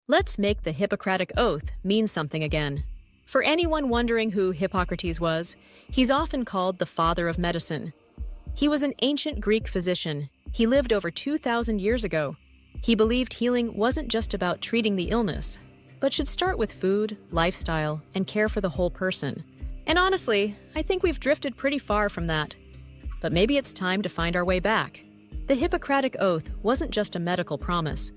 Let's make the Hippocratic Oath mean something again. For anyone wondering who Hippocrates was, he's often called the father of medicine. He was an ancient Greek physician. He lived over 2,000 years ago. He believed healing wasn't just about treating the illness, but should start with food, lifestyle, and care for the whole person. And honestly, I think we've drifted pretty far from that. But maybe it's time to find our way back. The Hippocratic Oath wasn't just a medical promise.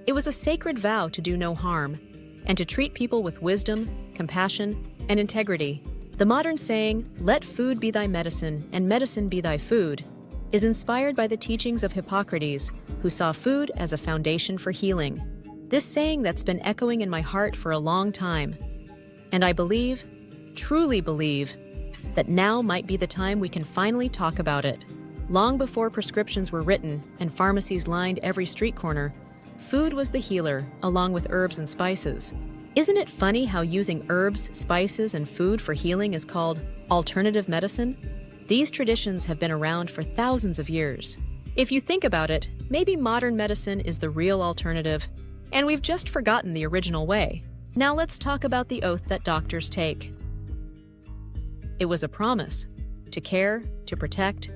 It was a sacred vow to do no harm, and to treat people with wisdom, compassion, and integrity. The modern saying, "Let food be thy medicine, and medicine be thy food," is inspired by the teachings of Hippocrates, who saw food as a foundation for healing. This saying that's been echoing in my heart for a long time. And I believe, truly believe, that now might be the time we can finally talk about it. Long before prescriptions were written and pharmacies lined every street corner, food was the healer, along with herbs and spices. Isn't it funny how using herbs, spices, and food for healing is called alternative medicine? These traditions have been around for thousands of years. If you think about it, maybe modern medicine is the real alternative, and we've just forgotten the original way. Now let's talk about the oath that doctors take. It was a promise to care, to protect,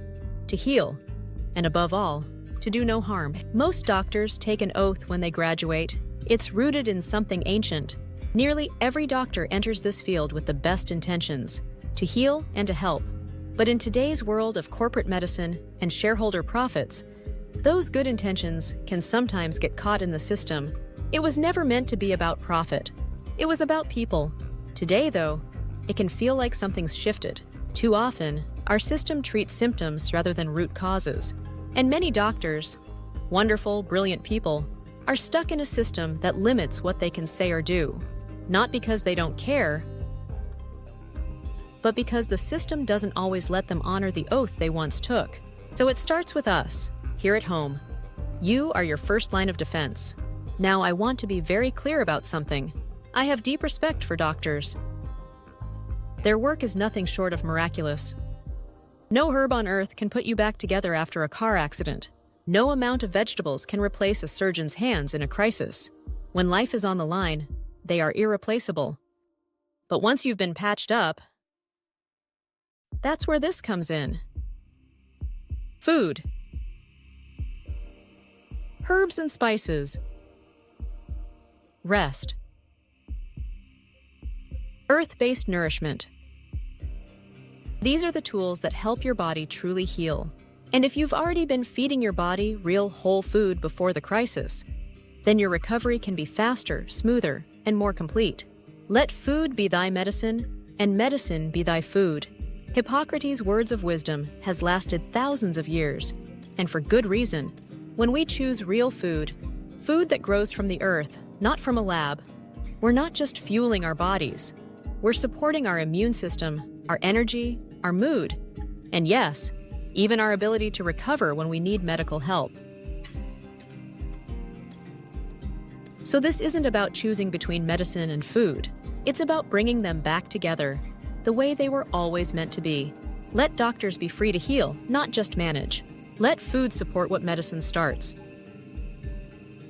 to heal, and above all, to do no harm. Most doctors take an oath when they graduate. It's rooted in something ancient. Nearly every doctor enters this field with the best intentions, to heal and to help. But in today's world of corporate medicine and shareholder profits, those good intentions can sometimes get caught in the system. It was never meant to be about profit. It was about people. Today, though, it can feel like something's shifted. Too often, our system treats symptoms rather than root causes. And many doctors, wonderful, brilliant people, are stuck in a system that limits what they can say or do. Not because they don't care, but because the system doesn't always let them honor the oath they once took. So it starts with us, here at home. You are your first line of defense. Now, I want to be very clear about something. I have deep respect for doctors. Their work is nothing short of miraculous. No herb on earth can put you back together after a car accident. No amount of vegetables can replace a surgeon's hands in a crisis. When life is on the line, they are irreplaceable. But once you've been patched up, that's where this comes in. Food. Herbs and spices. Rest. Earth-based nourishment. These are the tools that help your body truly heal. And if you've already been feeding your body real whole food before the crisis, then your recovery can be faster, smoother, and more complete. Let food be thy medicine, and medicine be thy food. Hippocrates' words of wisdom has lasted thousands of years, and for good reason. When we choose real food, food that grows from the earth, not from a lab, we're not just fueling our bodies. We're supporting our immune system, our energy, our mood, and yes, even our ability to recover when we need medical help. So this isn't about choosing between medicine and food. It's about bringing them back together, the way they were always meant to be. Let doctors be free to heal, not just manage. Let food support what medicine starts.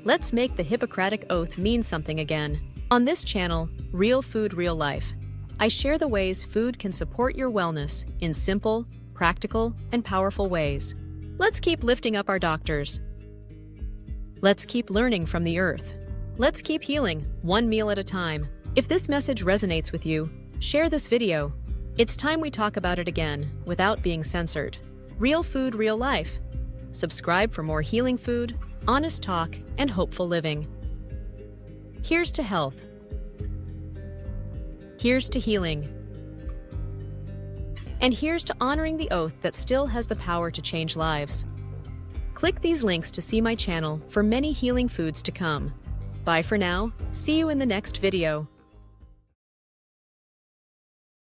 Let's make the Hippocratic Oath mean something again. On this channel, Real Food, Real Life, I share the ways food can support your wellness in simple, practical, and powerful ways. Let's keep lifting up our doctors. Let's keep learning from the earth. Let's keep healing, one meal at a time. If this message resonates with you, share this video. It's time we talk about it again, without being censored. Real Food, Real Life. Subscribe for more healing food, honest talk, and hopeful living. Here's to health. Here's to healing. And here's to honoring the oath that still has the power to change lives. Click these links to see my channel for many healing foods to come. Bye for now. See you in the next video.